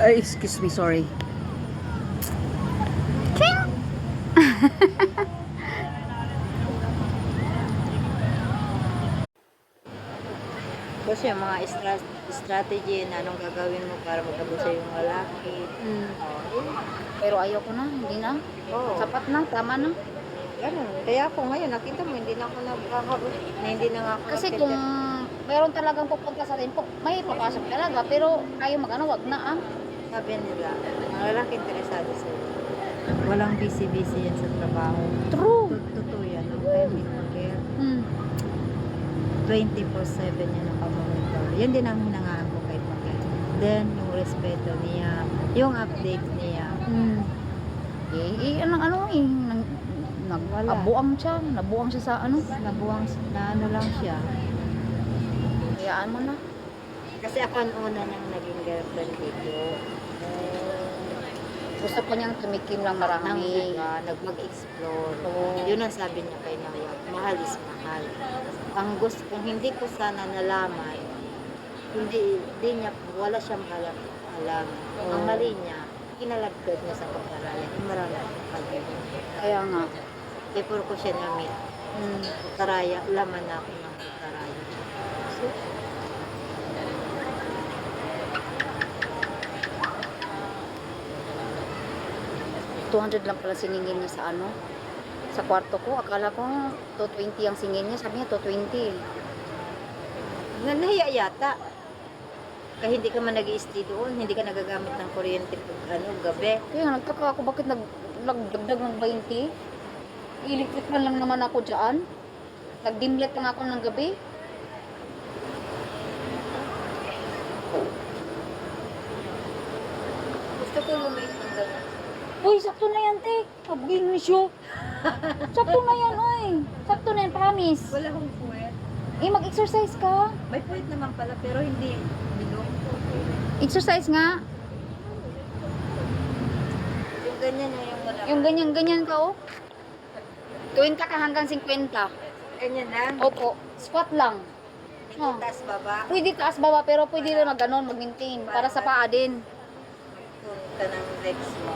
Excuse me, sorry. Kasi yung mga strategy na anong gagawin mo para magkabo sa yung lalaki. Mm. Oh, Pero ayoko na, hindi na. Oo. Sapat na, tama na. Ganun. Kaya ako ngayon, nakita mo, hindi na ako hindi na nga ako Kasi nagtitira. kung mayroon talagang pupunta sa atin, may papasok talaga. Pero kayo mag-ano, wag na ah. Sabi nila, ang lalaki interesado sa'yo. Walang busy-busy yan sa trabaho. True. Totoo yan. Ang kaya hindi mag-care. Mm. 24/7 yan ang pamonitor. Yan din ang hinangaan ko kahit mag-care. Then, yung respeto niya, yung update niya. Mm. Ano Wala. nabuang siya sa ano. Nabuwang, na ano lang siya. Hayaan mo na. Kasi ako ang una nang naging girlfriend dito. Gusto ko niyang tumikim lang marami. Mag-explore. Oo. Yun ang sabi niya kay Naya. Mahal is mahal. Ang gusto, kung hindi ko sana nalaman, wala siyang alam. Oo. Ang mali niya, kinalagdag niya sa pag-aralan. Marami akong pag-ibig. Kaya nga. Before ko siya na-meet, taraya, laman na ako ng taraya. So, $200 lang pala siningil niya sa ano. Sa kwarto ko, akala ko 220 ang singil niya. Sabi niya 220. nahiya yata. Kaya hindi ka man nag-i-stay doon, hindi ka nagagamit ng kuryente pag gabi. Kaya nga, nagtaka ako bakit nagdagdag ng 20. Electric man lang naman ako dyan. Nag-dimlet lang ako ng gabi. Gusto ko lumit ng ganun. Uy, sakto na yan, te. Pabigay mo siya. Sakto na yan, oy. Sakto na yan, promise. Wala akong puwet. Mag-exercise ka. May puwet naman pala, pero hindi bilog. Exercise nga. Yung ganyan na yung wala. Yung ganyan-ganyan ka, oh. Tuwing ka hanggang 50. Ganyan lang. Opo, squat lang. Oh. Taas baba. Pwede taas baba, pero pwede rin mag-maintain. Para sa paa din. Punta ng legs mo.